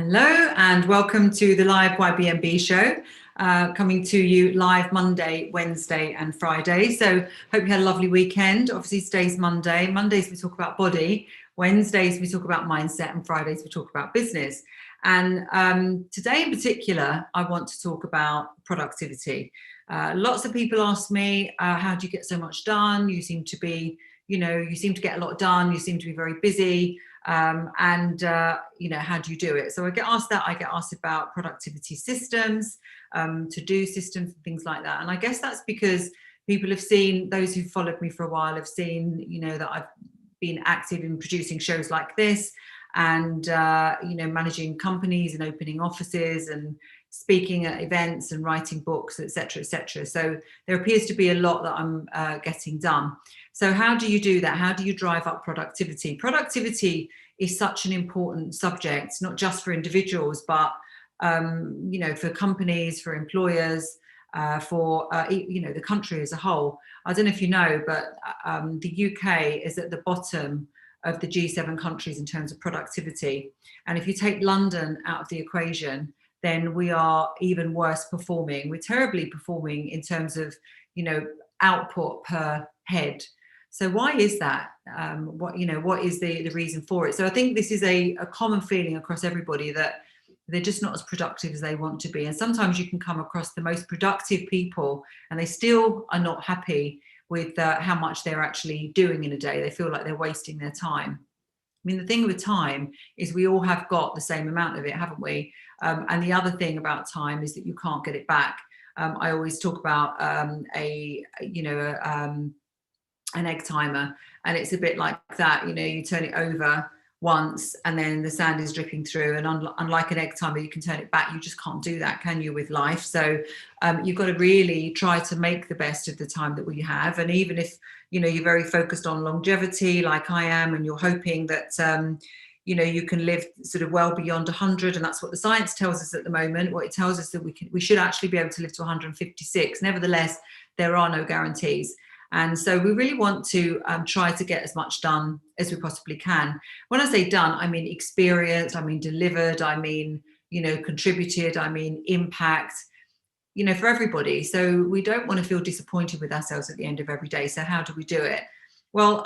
Hello and welcome to the live YBMB show, coming to you live Monday, Wednesday and Friday. So hope you had a lovely weekend. Obviously today's Monday. Mondays we talk about body, Wednesdays we talk about mindset, and Fridays we talk about business. And today in particular, I want to talk about productivity. Lots of people ask me, how do you get so much done? You seem to be, you seem to get a lot done. You seem to be very busy. How do you do it? So I get asked that. I get asked about productivity systems, to-do systems and things like that. And I guess that's because people have seen, those who've followed me for a while have seen, that I've been active in producing shows like this and, managing companies and opening offices and speaking at events and writing books, etc., etc. So there appears to be a lot that I'm getting done. So how do you do that? How do you drive up productivity? Productivity is such an important subject, not just for individuals, but for companies, for employers, for the country as a whole. I don't know if you know, but the UK is at the bottom of the G7 countries in terms of productivity. And if you take London out of the equation, then we are even worse performing. We're terribly performing in terms of, output per head. So why is that? What is the reason for it? So I think this is a common feeling across everybody that they're just not as productive as they want to be. And sometimes you can come across the most productive people and they still are not happy with how much they're actually doing in a day. They feel like they're wasting their time. I mean, the thing with time is we all have got the same amount of it, haven't we? And the other thing about time is that you can't get it back. I always talk about an egg timer, and it's a bit like that. You turn it over once and then the sand is dripping through, and unlike an egg timer, you can turn it back. You just can't do that, can you, with life? So you've got to really try to make the best of the time that we have. And even if you're very focused on longevity like I am, and you're hoping that you can live sort of well beyond 100, and that's what the science tells us at the moment. What it tells us that we should actually be able to live to 156. Nevertheless, there are no guarantees. And so we really want to try to get as much done as we possibly can. When I say done, I mean experienced, I mean delivered, I mean, contributed, I mean impact, for everybody. So we don't want to feel disappointed with ourselves at the end of every day. So how do we do it? Well,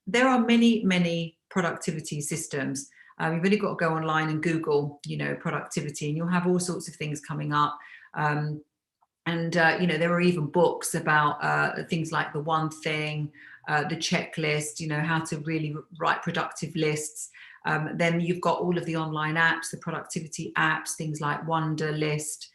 there are many, many productivity systems. You've only got to go online and Google, productivity, and you'll have all sorts of things coming up. There are even books about things like the one thing, the checklist, how to really write productive lists. Then you've got all of the online apps, the productivity apps, things like Wonderlist.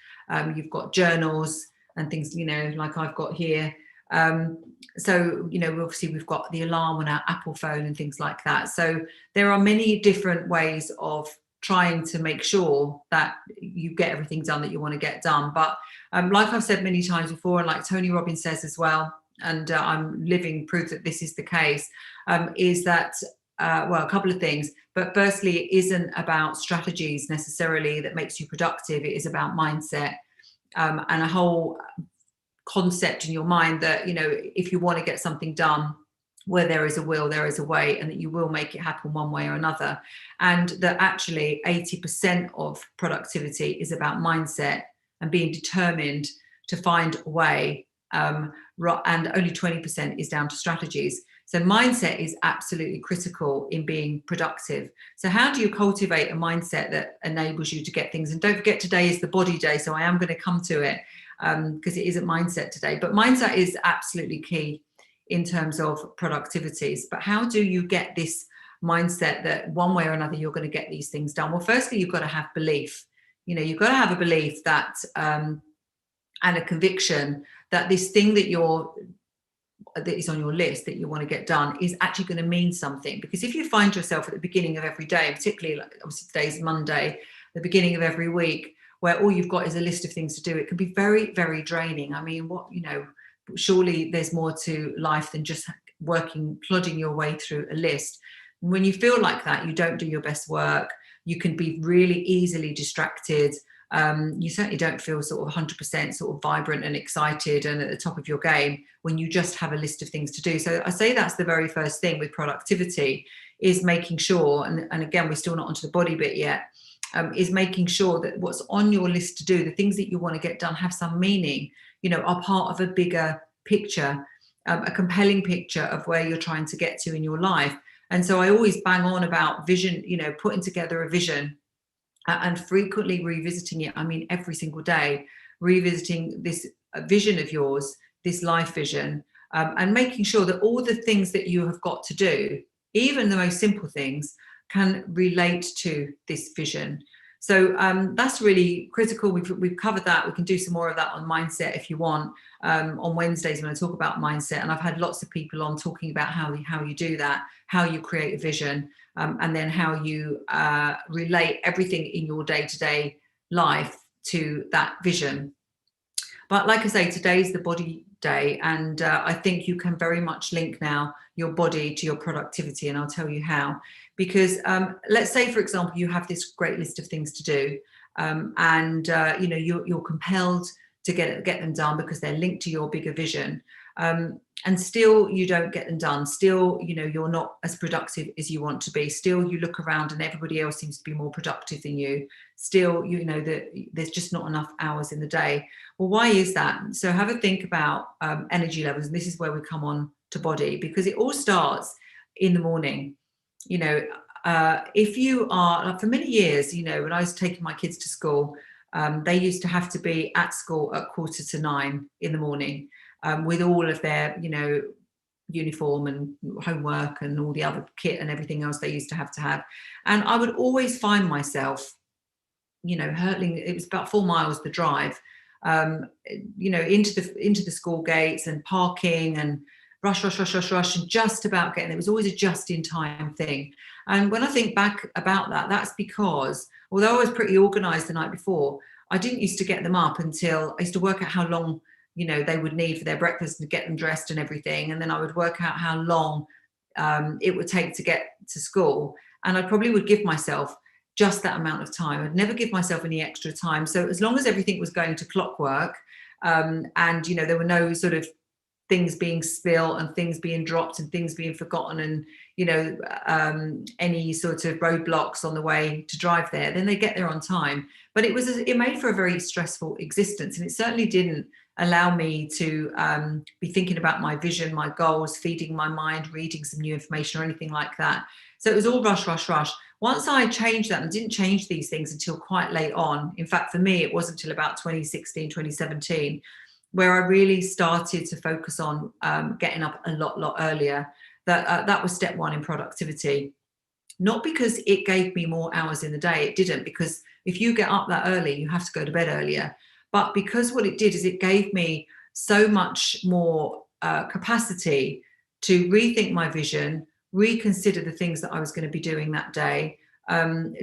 You've got journals and things, like I've got here. Obviously we've got the alarm on our Apple phone and things like that. So there are many different ways of trying to make sure that you get everything done that you want to get done. But like I've said many times before, and like Tony Robbins says as well, and I'm living proof that this is the case, is that, a couple of things. But firstly, it isn't about strategies necessarily that makes you productive. It is about mindset, and a whole concept in your mind that, if you want to get something done, where there is a will, there is a way, and that you will make it happen one way or another. And that actually 80% of productivity is about mindset and being determined to find a way, and only 20% is down to strategies. So mindset is absolutely critical in being productive. So how do you cultivate a mindset that enables you to get things? And don't forget, today is the body day, so I am going to come to it because it isn't mindset today. But mindset is absolutely key in terms of productivities. But how do you get this mindset that one way or another you're going to get these things done? Well, firstly, you've got to have belief. You've got to have a belief that and a conviction that this thing that is on your list that you want to get done is actually going to mean something. Because if you find yourself at the beginning of every day, particularly like obviously today's Monday, the beginning of every week, where all you've got is a list of things to do, it can be very, very draining. I mean, surely there's more to life than just plodding your way through a list. When you feel like that, you don't do your best work. You can be really easily distracted. You certainly don't feel sort of 100% sort of vibrant and excited and at the top of your game when you just have a list of things to do. So I say that's the very first thing with productivity, is making sure, and again, we're still not onto the body bit yet, is making sure that what's on your list to do, the things that you want to get done, have some meaning, are part of a bigger picture, a compelling picture of where you're trying to get to in your life. And so I always bang on about vision, putting together a vision and frequently revisiting it. I mean, every single day, revisiting this vision of yours, this life vision, and making sure that all the things that you have got to do, even the most simple things, can relate to this vision. So that's really critical. We've covered that. We can do some more of that on mindset if you want, on Wednesdays when I talk about mindset. And I've had lots of people on talking about how you do that, how you create a vision, and then how you relate everything in your day-to-day life to that vision. But like I say, today's the body day, and I think you can very much link now your body to your productivity, and I'll tell you how. Because let's say, for example, you have this great list of things to do, and you're compelled to get them done because they're linked to your bigger vision, and still you don't get them done. Still, you're not as productive as you want to be. Still, you look around and everybody else seems to be more productive than you. Still, that there's just not enough hours in the day. Well, why is that? So have a think about energy levels, and this is where we come on to body, because it all starts in the morning. If you are, for many years, when I was taking my kids to school, they used to have to be at school at 9:15 in the morning, with all of their, uniform and homework and all the other kit and everything else they used to have. And I would always find myself, hurtling. It was about 4 miles the drive, into the school gates and parking and rush, and just about getting there. It was always a just-in-time thing. And when I think back about that, that's because although I was pretty organised the night before, I didn't used to get them up until I used to work out how long, they would need for their breakfast and get them dressed and everything. And then I would work out how long it would take to get to school. And I probably would give myself just that amount of time. I'd never give myself any extra time. So as long as everything was going to clockwork, and, there were no sort of things being spilled and things being dropped and things being forgotten and, any sort of roadblocks on the way to drive there, then they get there on time. But it made for a very stressful existence. And it certainly didn't allow me to be thinking about my vision, my goals, feeding my mind, reading some new information or anything like that. So it was all rush. Once I changed that, and didn't change these things until quite late on. In fact, for me, it wasn't until about 2016, 2017, where I really started to focus on getting up a lot earlier. That was step one in productivity. Not because it gave me more hours in the day. It didn't, because if you get up that early, you have to go to bed earlier. But because what it did is it gave me so much more capacity to rethink my vision, reconsider the things that I was going to be doing that day,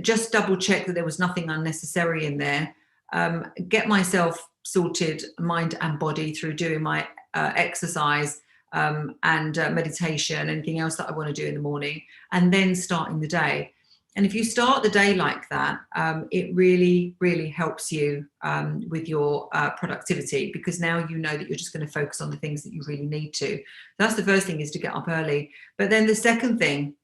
just double check that there was nothing unnecessary in there, get myself sorted, mind and body, through doing my exercise and meditation, anything else that I want to do in the morning, and then starting the day. And if you start the day like that, it really, really helps you with your productivity, because now you know that you're just going to focus on the things that you really need to. That's the first thing, is to get up early. But then the second thing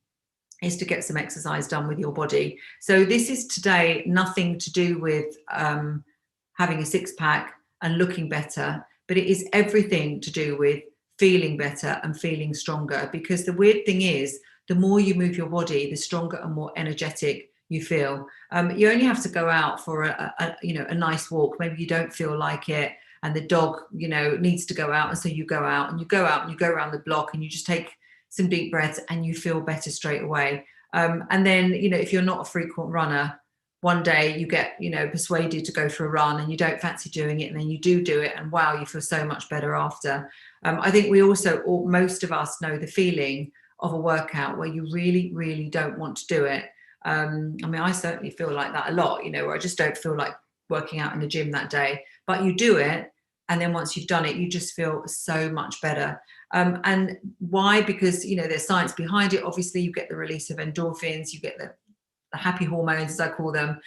is to get some exercise done with your body. So this is today nothing to do with having a six-pack and looking better, but it is everything to do with feeling better and feeling stronger. Because the weird thing is, the more you move your body, the stronger and more energetic you feel. You only have to go out for a nice walk. Maybe you don't feel like it, and the dog, needs to go out, and so you go out and you go around the block, and you just take some deep breaths, and you feel better straight away. And then, if you're not a frequent runner, one day you get, persuaded to go for a run, and you don't fancy doing it, and then you do it, and wow, you feel so much better after. I think we also, most of us, know the feeling of a workout where you really, really don't want to do it. I certainly feel like that a lot, where I just don't feel like working out in the gym that day, but you do it. And then once you've done it, you just feel so much better. And why? Because, there's science behind it. Obviously, you get the release of endorphins, you get the the happy hormones, as I call them.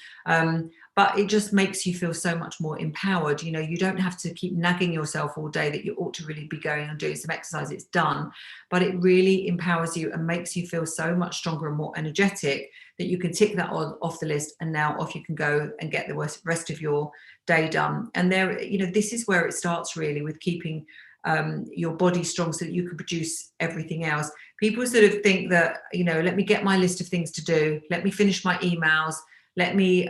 But it just makes you feel so much more empowered. You know, you don't have to keep nagging yourself all day that you ought to really be going and doing some exercise. It's done, but it really empowers you and makes you feel so much stronger and more energetic that you can tick that off the list, and now off you can go and get the rest of your day done. And there, you know, this is where it starts really, with keeping your body strong so that you can produce everything else. People sort of think that, you know, let me get my list of things to do, let me finish my emails, let me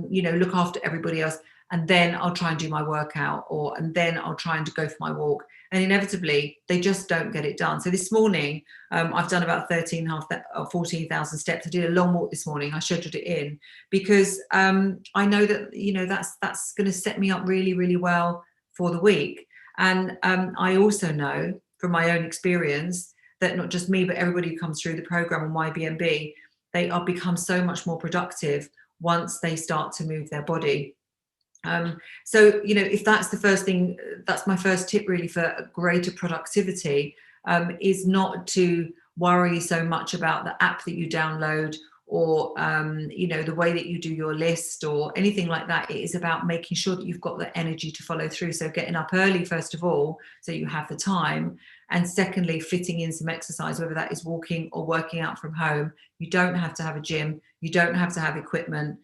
you know, look after everybody else, and then I'll try and do my workout, and then I'll try and go for my walk. And inevitably they just don't get it done. So this morning I've done about 14,000 steps. I did a long walk this morning. I scheduled it in because I know that, you know, that's going to set me up really, really well for the week. And I also know from my own experience that not just me, but everybody who comes through the program on YBMB, they are become so much more productive once they start to move their body. So, you know, if that's the first thing, that's my first tip really for greater productivity, is not to worry so much about the app that you download, or you know, the way that you do your list or anything like that. It is about making sure that you've got the energy to follow through. So getting up early, first of all, so you have the time, and secondly, fitting in some exercise, whether that is walking or working out from home. You don't have to have a gym, you don't have to have equipment.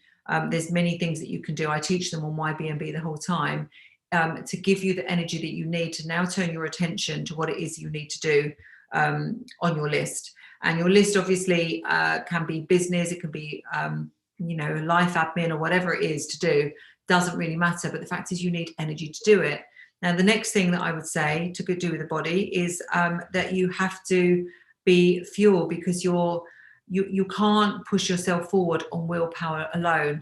There's many things that you can do. I teach them on YBMB the whole time, to give you the energy that you need to now turn your attention to what it is you need to do on your list. And your list obviously can be business, it can be you know, life admin or whatever it is to do, doesn't really matter. But the fact is you need energy to do it. Now, the next thing that I would say to do with the body is that you have to be fuel, because you can't push yourself forward on willpower alone.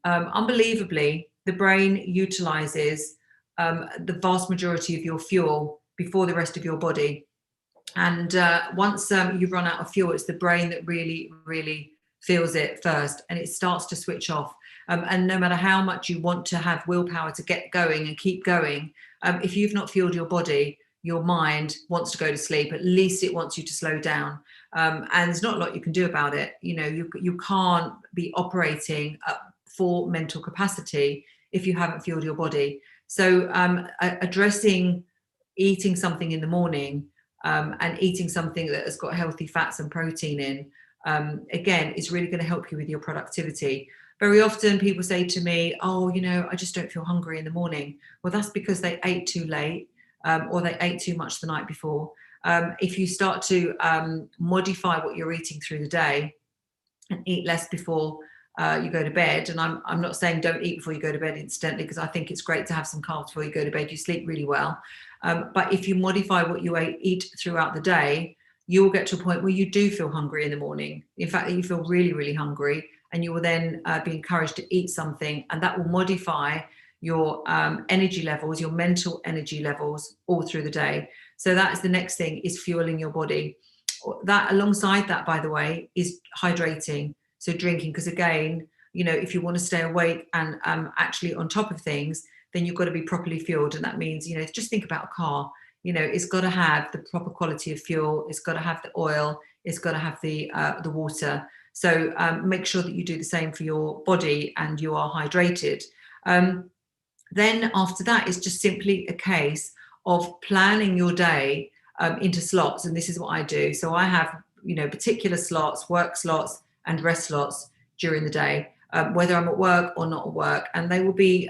Unbelievably, the brain utilizes the vast majority of your fuel before the rest of your body. And once you run out of fuel, it's the brain that really, really feels it first, and it starts to switch off. And no matter how much you want to have willpower to get going and keep going, if you've not fueled your body, your mind wants to go to sleep. At least it wants you to slow down. And there's not a lot you can do about it. You know, you can't be operating at full mental capacity if you haven't fueled your body. So addressing eating something in the morning, and eating something that has got healthy fats and protein in, again, is really going to help you with your productivity. Very often people say to me, oh, you know, I just don't feel hungry in the morning. Well, that's because they ate too late, or they ate too much the night before. If you start to modify what you're eating through the day and eat less before you go to bed, and I'm not saying don't eat before you go to bed incidentally, because I think it's great to have some carbs before you go to bed. You sleep really well. But if you modify what you eat throughout the day, you will get to a point where you do feel hungry in the morning. In fact, you feel really, really hungry, and you will then be encouraged to eat something, and that will modify your energy levels, your mental energy levels all through the day. So that is the next thing, is fueling your body. That, alongside that, by the way, is hydrating. So drinking, because again, you know, if you want to stay awake and actually on top of things, then you've got to be properly fueled. And that means, you know, just think about a car. You know, it's got to have the proper quality of fuel, it's got to have the oil, it's got to have the water. So make sure that you do the same for your body and you are hydrated. Then after that, it's just simply a case of planning your day into slots. And this is what I do. So I have, you know, particular slots, work slots and rest slots during the day, whether I'm at work or not at work. And they will be,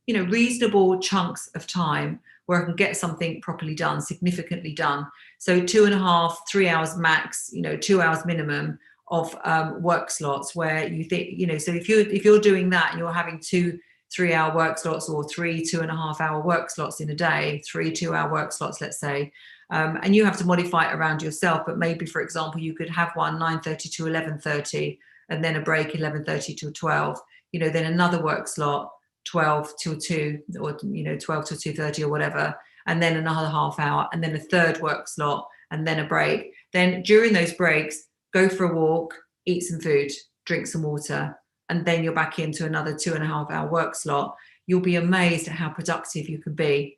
you know, reasonable chunks of time where I can get something properly done, significantly done. So 2.5, 3 hours max, you know, 2 hours minimum of work slots, where you think, you know, so if you're doing that and you're having 2 3-hour work slots, or 3 2.5-hour work slots in a day, 3 2-hour work slots, let's say, and you have to modify it around yourself. But maybe, for example, you could have one 9:30 to 11:30, and then a break 11:30 to 12. You know, then another work slot 12 till 2, or, you know, 12 till 2:30 or whatever, and then another half hour, and then a third work slot, and then a break. Then during those breaks, go for a walk, eat some food, drink some water, and then you're back into another 2.5-hour work slot. You'll be amazed at how productive you can be.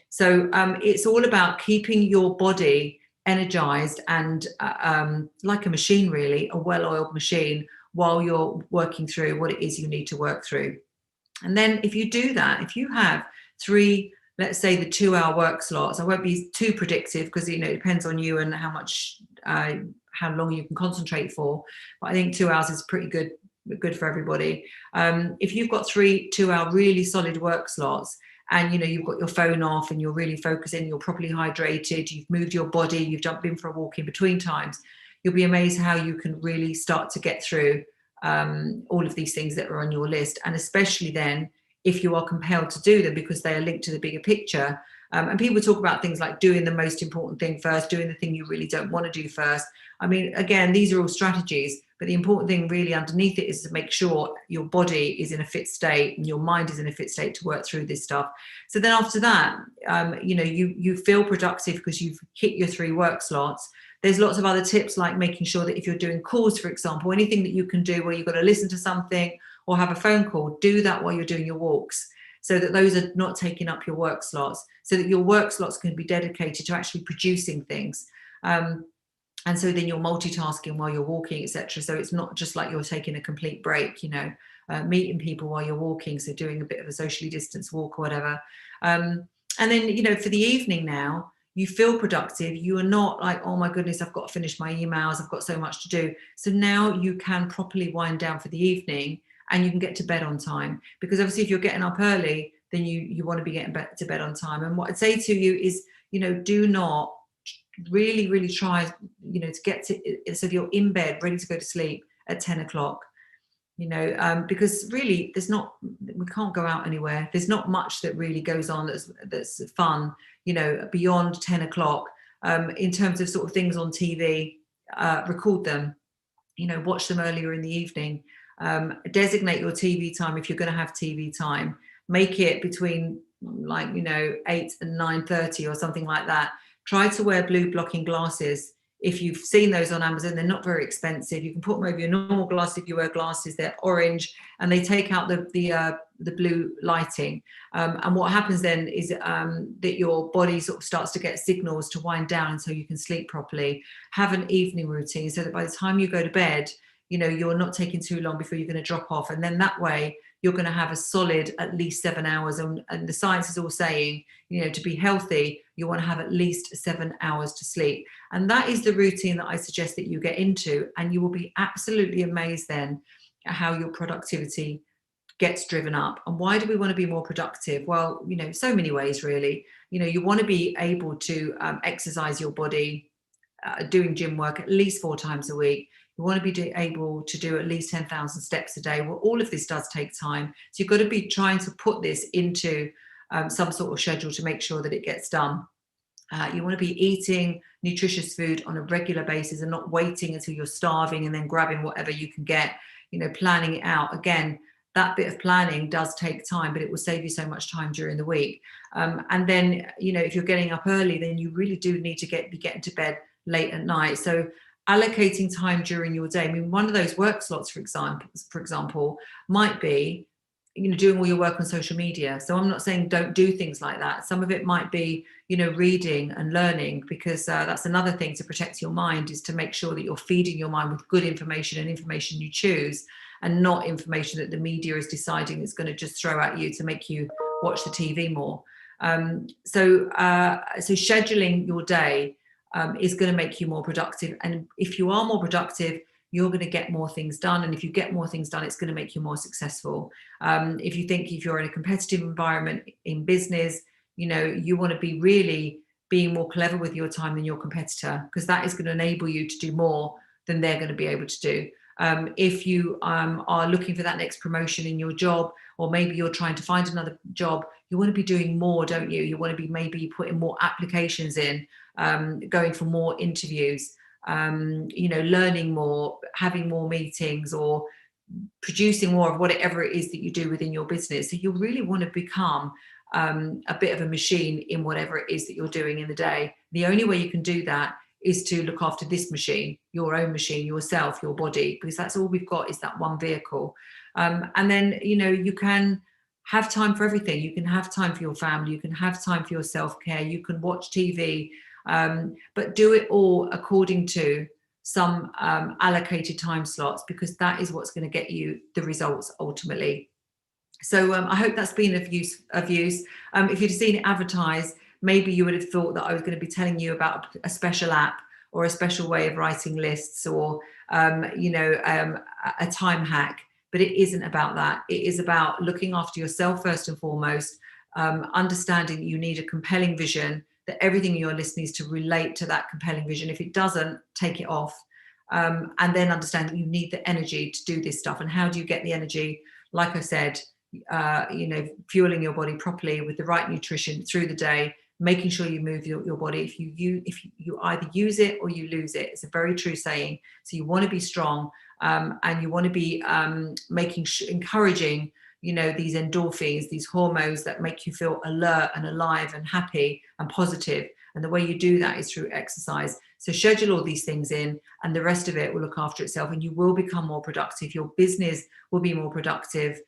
So it's all about keeping your body energized and like a machine, really, a well-oiled machine, while you're working through what it is you need to work through. And then if you do that, if you have 3, let's say the 2-hour work slots, I won't be too predictive because, it depends on you and how much, how long you can concentrate for. But I think 2 hours is pretty good for everybody. If you've got 3 2-hour really solid work slots, and you've got your phone off and you're really focusing, you're properly hydrated, you've moved your body, you've jumped in for a walk in between times, you'll be amazed how you can really start to get through all of these things that are on your list. And especially then if you are compelled to do them because they are linked to the bigger picture. And people talk about things like doing the most important thing first, doing the thing you really don't want to do first. I mean, again, these are all strategies, but the important thing really underneath it is to make sure your body is in a fit state and your mind is in a fit state to work through this stuff. So then after that, you feel productive because you've hit your 3 work slots. There's lots of other tips, like making sure that if you're doing calls, for example, anything that you can do where you've got to listen to something or have a phone call, do that while you're doing your walks, so that those are not taking up your work slots, so that your work slots can be dedicated to actually producing things. And so then you're multitasking while you're walking, etc. So it's not just like you're taking a complete break, meeting people while you're walking, so doing a bit of a socially distanced walk or whatever. And then, for the evening now, you feel productive. You are not like, oh my goodness, I've got to finish my emails, I've got so much to do. So now you can properly wind down for the evening and you can get to bed on time. Because obviously if you're getting up early, then you want to be getting to bed on time. And what I'd say to you is, do not really try, to get to, so you're in bed ready to go to sleep at 10 o'clock. Because really we can't go out anywhere. There's not much that really goes on that's fun, beyond 10 o'clock, in terms of sort of things on TV. Record them, watch them earlier in the evening. Designate your TV time if you're going to have TV time. Make it between 8 and 9:30 or something like that. Try to wear blue blocking glasses. If you've seen those on Amazon, they're not very expensive. You can put them over your normal glasses if you wear glasses. They're orange and they take out the blue lighting. And what happens then is that your body sort of starts to get signals to wind down, and so you can sleep properly. Have an evening routine so that by the time you go to bed, you're not taking too long before you're going to drop off. And then that way you're going to have a solid at least 7 hours. And the science is all saying, to be healthy, you want to have at least 7 hours to sleep. And that is the routine that I suggest that you get into. And you will be absolutely amazed then at how your productivity gets driven up. And why do we want to be more productive? Well, so many ways, really. You want to be able to exercise your body, doing gym work at least 4 times a week. You want to be able to do at least 10,000 steps a day. Well, all of this does take time. So you've got to be trying to put this into some sort of schedule to make sure that it gets done. You want to be eating nutritious food on a regular basis and not waiting until you're starving and then grabbing whatever you can get, planning it out. Again, that bit of planning does take time, but it will save you so much time during the week. And then, if you're getting up early, then you really do need to be getting to bed late at night. So allocating time during your day. I mean, one of those work slots, for example, might be, doing all your work on social media. So I'm not saying don't do things like that. Some of it might be, reading and learning, because that's another thing to protect your mind, is to make sure that you're feeding your mind with good information and information you choose, and not information that the media is deciding is going to just throw at you to make you watch the TV more. So scheduling your day is going to make you more productive. And if you are more productive, you're going to get more things done. And if you get more things done, it's going to make you more successful. If you're in a competitive environment in business, you want to be really being more clever with your time than your competitor, because that is going to enable you to do more than they're going to be able to do. If you are looking for that next promotion in your job, or maybe you're trying to find another job, you want to be doing more, don't you? You want to be maybe putting more applications in, going for more interviews, learning more, having more meetings, or producing more of whatever it is that you do within your business. So you really want to become a bit of a machine in whatever it is that you're doing in the day. The only way you can do that is to look after this machine, your own machine, yourself, your body, because that's all we've got, is that one vehicle. And then, you can have time for everything. You can have time for your family. You can have time for your self-care. You can watch TV, but do it all according to some allocated time slots, because that is what's going to get you the results ultimately. So I hope that's been of use. If you'd seen it advertised, maybe you would have thought that I was going to be telling you about a special app or a special way of writing lists, or a time hack. But it isn't about that. It is about looking after yourself first and foremost, understanding that you need a compelling vision, that everything in your list needs to relate to that compelling vision. If it doesn't, take it off. And then understand that you need the energy to do this stuff. And how do you get the energy? Like I said, fueling your body properly with the right nutrition through the day, making sure you move your body. If you either use it or you lose it. It's a very true saying. So you want to be strong, and you want to be encouraging, these endorphins, these hormones that make you feel alert and alive and happy and positive. And the way you do that is through exercise. So schedule all these things in, and the rest of it will look after itself, and you will become more productive. Your business will be more productive,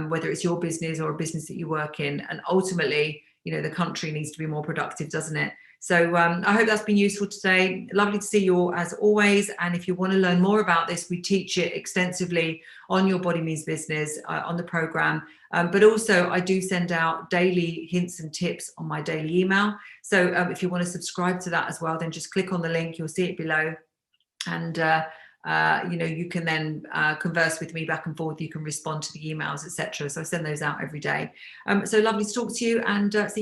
whether it's your business or a business that you work in. And ultimately, the country needs to be more productive, doesn't it? So I hope that's been useful today. Lovely to see you all, as always. And if you want to learn more about this, we teach it extensively on Your Body Means Business on the program. But also I do send out daily hints and tips on my daily email. So if you want to subscribe to that as well, then just click on the link. You'll see it below. And you can then converse with me back and forth. You can respond to the emails, etc. So I send those out every day. So lovely to talk to you, and see you